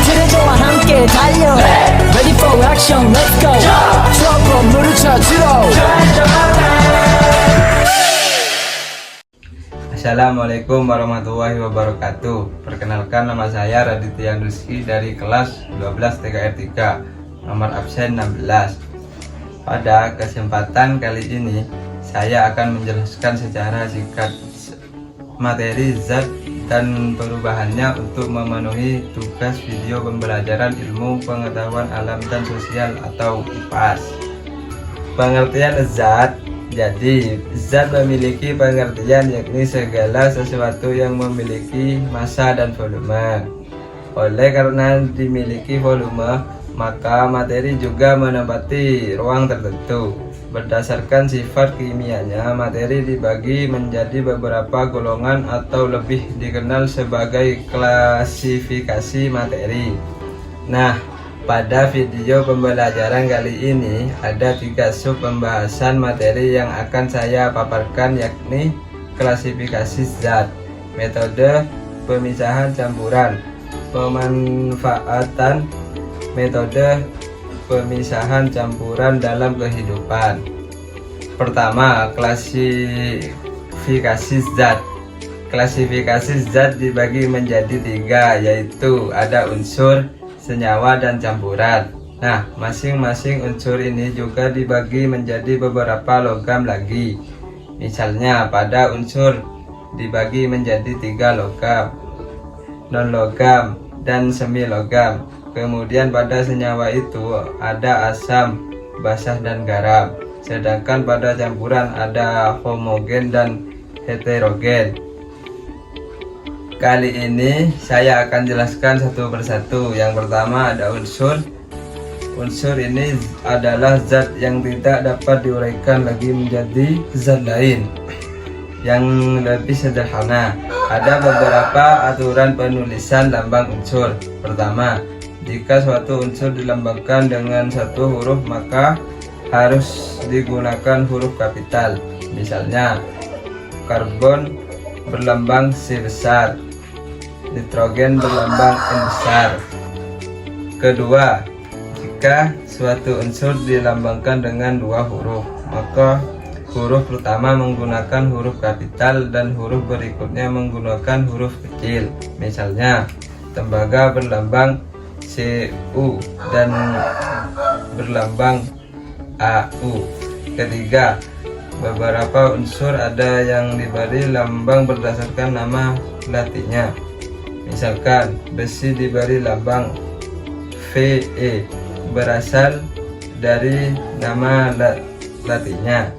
그대저와 함께 달려 Ready for action let's go 트러블 물을 찾으러 Assalamualaikum warahmatullahi wabarakatuh. Perkenalkan, nama saya Raditya Rizky dari kelas 12 TKR 3, nomor absen 16. Pada kesempatan kali ini saya akan menjelaskan secara singkat materi zat dan perubahannya untuk memenuhi tugas video pembelajaran ilmu pengetahuan alam dan sosial atau IPAS. Pengertian zat. Jadi, zat memiliki pengertian yakni segala sesuatu yang memiliki massa dan volume. Oleh karena dimiliki volume, maka materi juga menempati ruang tertentu. Berdasarkan sifat kimianya, materi dibagi menjadi beberapa golongan atau lebih dikenal sebagai klasifikasi materi. Nah, pada video pembelajaran kali ini ada 3 sub pembahasan materi yang akan saya paparkan, yakni klasifikasi zat, metode pemisahan campuran, pemanfaatan metode pemisahan campuran dalam kehidupan. Pertama, klasifikasi zat. Klasifikasi zat dibagi menjadi 3, yaitu ada unsur, senyawa, dan campuran. Nah, masing-masing unsur ini juga dibagi menjadi beberapa logam lagi. Misalnya, pada unsur dibagi menjadi 3 logam, non-logam, dan semi-logam. Kemudian pada senyawa itu ada asam, basa, dan garam. Sedangkan pada campuran ada homogen dan heterogen. Kali ini saya akan jelaskan satu persatu. Yang pertama ada unsur. Unsur ini adalah zat yang tidak dapat diuraikan lagi menjadi zat lain. Yang lebih sederhana, ada beberapa aturan penulisan lambang unsur. Pertama, jika suatu unsur dilambangkan dengan satu huruf, maka harus digunakan huruf kapital. Misalnya, karbon berlambang C besar, nitrogen berlambang N besar. Kedua, jika suatu unsur dilambangkan dengan 2 huruf, maka huruf pertama menggunakan huruf kapital dan huruf berikutnya menggunakan huruf kecil. Misalnya, tembaga berlambang CU dan berlambang AU. Ketiga, beberapa unsur ada yang diberi lambang berdasarkan nama latinnya. Misalkan, besi diberi lambang Fe berasal dari nama latinnya.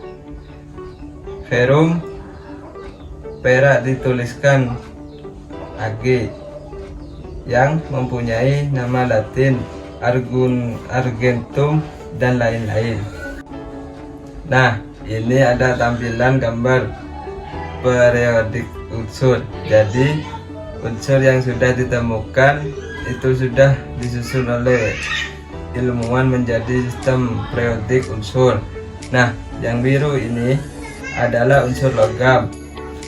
Ferrum, perak dituliskan Ag yang mempunyai nama latin argentum, dan lain-lain. Nah, ini ada tampilan gambar periodik unsur. Jadi, unsur yang sudah ditemukan itu sudah disusun oleh ilmuwan menjadi sistem periodik unsur. Nah, yang biru ini adalah unsur logam,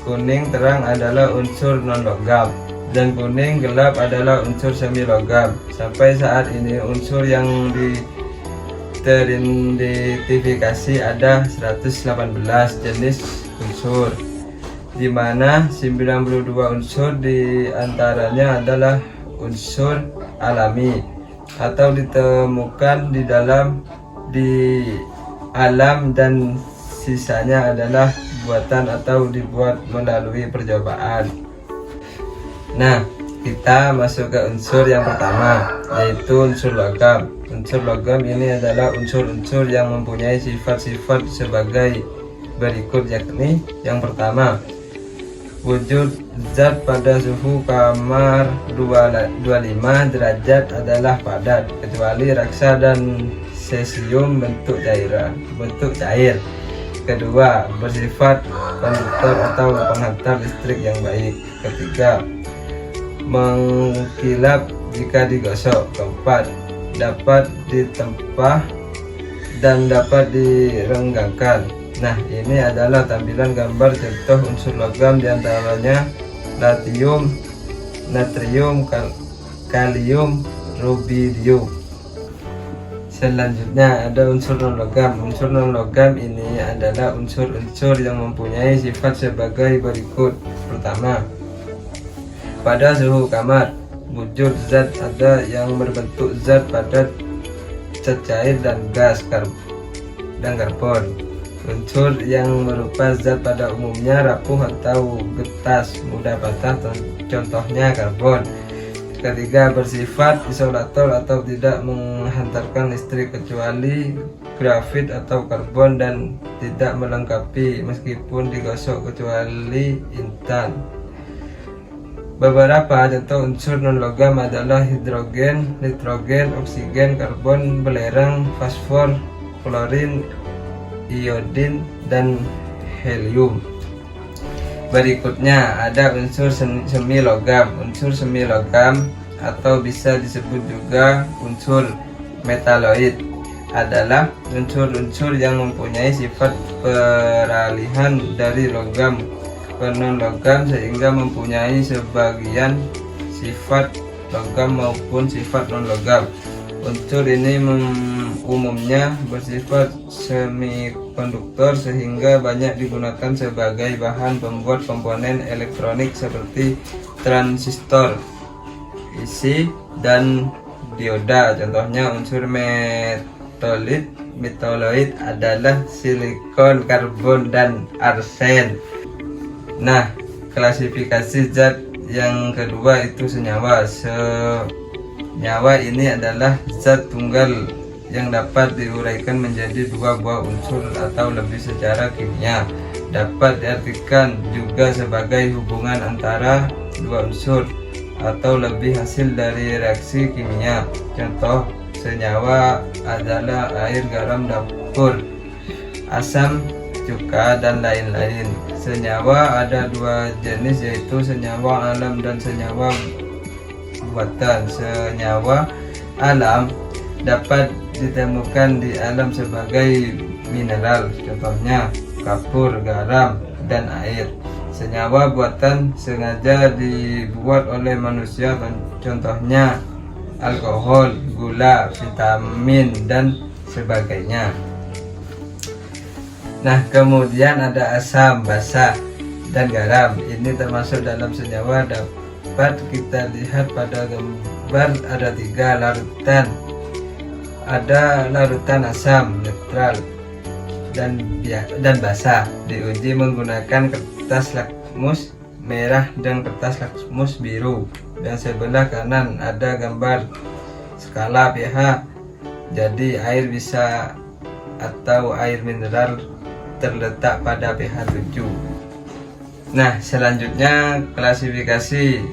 kuning terang adalah unsur non-logam, dan kuning gelap adalah unsur semi logam. Sampai saat ini unsur yang teridentifikasi ada 118 jenis unsur, di mana 92 unsur diantaranya adalah unsur alami atau ditemukan di alam, dan sisanya adalah buatan atau dibuat melalui percobaan. Nah, kita masuk ke unsur yang pertama, yaitu unsur logam. Unsur logam ini adalah unsur-unsur yang mempunyai sifat-sifat sebagai berikut, yakni yang pertama, wujud zat pada suhu kamar 25 derajat adalah padat, kecuali raksa dan cesium bentuk cair. Kedua, bersifat konduktor atau penghantar listrik yang baik. Ketiga, mengkilap jika digosok. Keempat, dapat ditempah dan dapat direnggangkan. Nah, ini adalah tampilan gambar contoh unsur logam, diantaranya lithium, natrium, kalium, rubidium. Selanjutnya ada unsur non-logam. Unsur non-logam ini adalah unsur-unsur yang mempunyai sifat sebagai berikut. Pertama, pada suhu kamar, wujud zat ada yang berbentuk zat padat, zat cair dan gas dan karbon. Unsur yang berupa zat pada umumnya rapuh atau getas, mudah patah, contohnya karbon. Ketiga, bersifat isolator atau tidak menghantarkan listrik kecuali grafit atau karbon, dan tidak melengkapi meskipun digosok kecuali intan. Beberapa contoh unsur non-logam adalah hidrogen, nitrogen, oksigen, karbon, belerang, fosfor, klorin, iodin, dan helium. Berikutnya ada unsur semi logam. Unsur semi logam atau bisa disebut juga unsur metaloid adalah unsur-unsur yang mempunyai sifat peralihan dari logam ke non-logam sehingga mempunyai sebagian sifat logam maupun sifat non-logam. Unsur ini umumnya bersifat semikonduktor sehingga banyak digunakan sebagai bahan pembuat komponen elektronik seperti transistor, IC, dan dioda. Contohnya unsur metaloid adalah silikon, karbon, dan arsen. Nah, klasifikasi zat yang kedua itu senyawa. Senyawa ini adalah zat tunggal yang dapat diuraikan menjadi dua buah unsur atau lebih secara kimia. Dapat diartikan juga sebagai hubungan antara dua unsur atau lebih hasil dari reaksi kimia. Contoh senyawa adalah air, garam dapur, asam, cuka, dan lain-lain. Senyawa ada dua jenis, yaitu senyawa alam dan senyawa buatan. Senyawa alam dapat ditemukan di alam sebagai mineral, contohnya kapur, garam, dan air. Senyawa buatan sengaja dibuat oleh manusia, contohnya alkohol, gula, vitamin, dan sebagainya. Nah, kemudian ada asam, basa, dan garam. Ini termasuk dalam senyawa. Dapat kita lihat pada gambar ada 3 larutan. Ada larutan asam, netral, dan basa. Diuji menggunakan kertas lakmus merah dan kertas lakmus biru. Dan sebelah kanan ada gambar skala pH. Jadi air bisa atau air mineral terletak pada pH 7. Nah, selanjutnya klasifikasi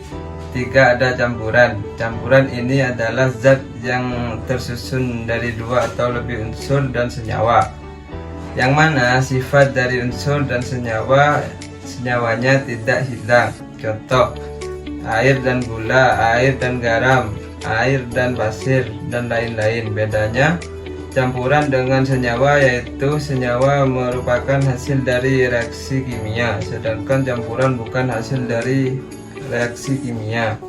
3 ada campuran. Campuran ini adalah zat yang tersusun dari 2 atau lebih unsur dan senyawa, yang mana sifat dari unsur dan senyawanya tidak hilang. Contoh, air dan gula, air dan garam, air dan pasir, dan lain-lain. Bedanya campuran dengan senyawa yaitu senyawa merupakan hasil dari reaksi kimia, sedangkan campuran bukan hasil dari reaksi kimia.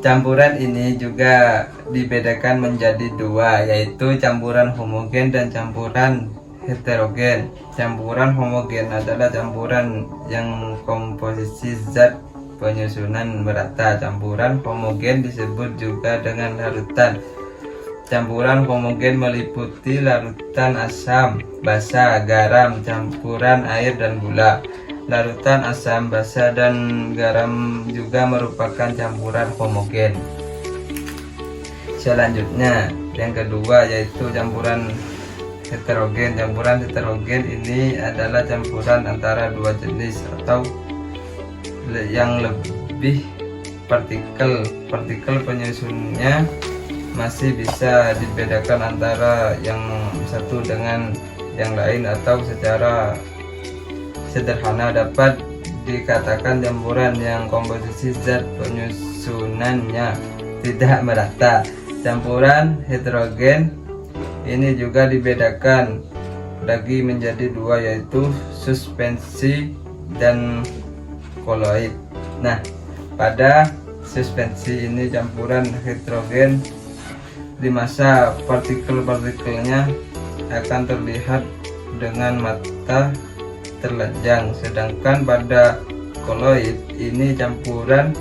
Campuran ini juga dibedakan menjadi 2, yaitu campuran homogen dan campuran heterogen. Campuran homogen adalah campuran yang komposisi zat penyusunan merata. Campuran homogen disebut juga dengan larutan. Campuran homogen meliputi larutan asam, basa, garam, campuran air dan gula. Larutan asam, basa, dan garam juga merupakan campuran homogen. Selanjutnya, yang kedua yaitu campuran heterogen. Campuran heterogen ini adalah campuran antara 2 jenis atau yang lebih partikel. Partikel penyusunnya masih bisa dibedakan antara yang satu dengan yang lain, atau secara sederhana dapat dikatakan campuran yang komposisi zat penyusunannya tidak merata. Campuran heterogen ini juga dibedakan lagi menjadi 2, yaitu suspensi dan koloid. Nah, Pada suspensi ini campuran hidrogen di masa partikel-partikelnya akan terlihat dengan mata telanjang, sedangkan pada koloid ini campuran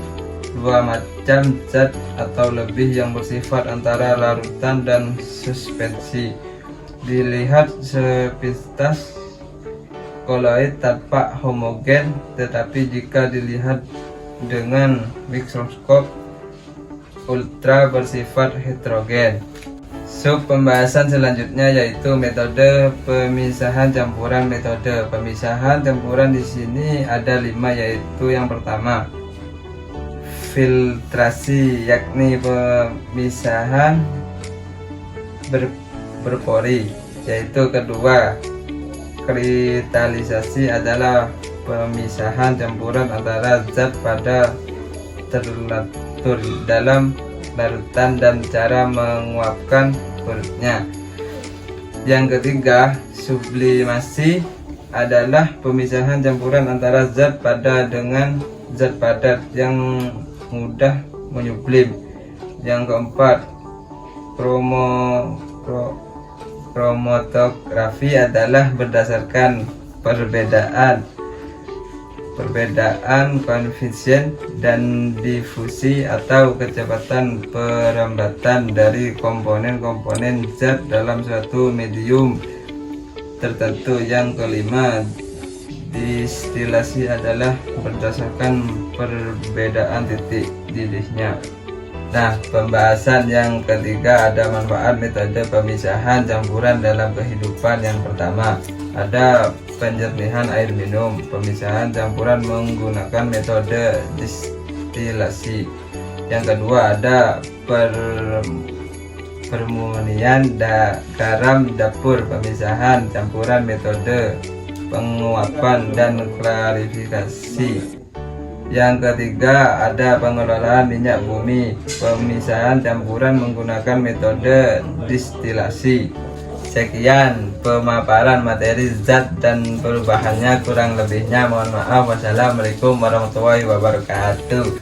dua macam zat atau lebih yang bersifat antara larutan dan suspensi. Dilihat sepintas koloid tampak homogen, tetapi jika dilihat dengan mikroskop ultra bersifat heterogen. Sub pembahasan selanjutnya yaitu metode pemisahan campuran. Metode pemisahan campuran di sini ada 5, yaitu yang pertama filtrasi, yakni pemisahan berpori, yaitu kedua kristalisasi adalah pemisahan campuran antara zat pada terlatur dalam larutan dan cara menguapkan perutnya. Yang ketiga, sublimasi adalah pemisahan campuran antara zat padat dengan zat padat yang mudah menyublim. Yang keempat, kromatografi adalah berdasarkan perbedaan koefisien dan difusi atau kecepatan perambatan dari komponen-komponen zat dalam suatu medium tertentu. Yang kelima, distilasi adalah berdasarkan perbedaan titik didihnya. Nah, pembahasan yang ketiga ada manfaat metode pemisahan campuran dalam kehidupan. Yang pertama, ada penjernihan air minum. Pemisahan campuran menggunakan metode distilasi. Yang kedua, ada permurnian garam dapur. Pemisahan campuran metode penguapan dan klarifikasi. Yang ketiga, ada pengelolaan minyak bumi. Pemisahan campuran menggunakan metode distilasi. Sekian pemaparan materi zat dan perubahannya, kurang lebihnya mohon maaf. Wassalamualaikum warahmatullahi wabarakatuh.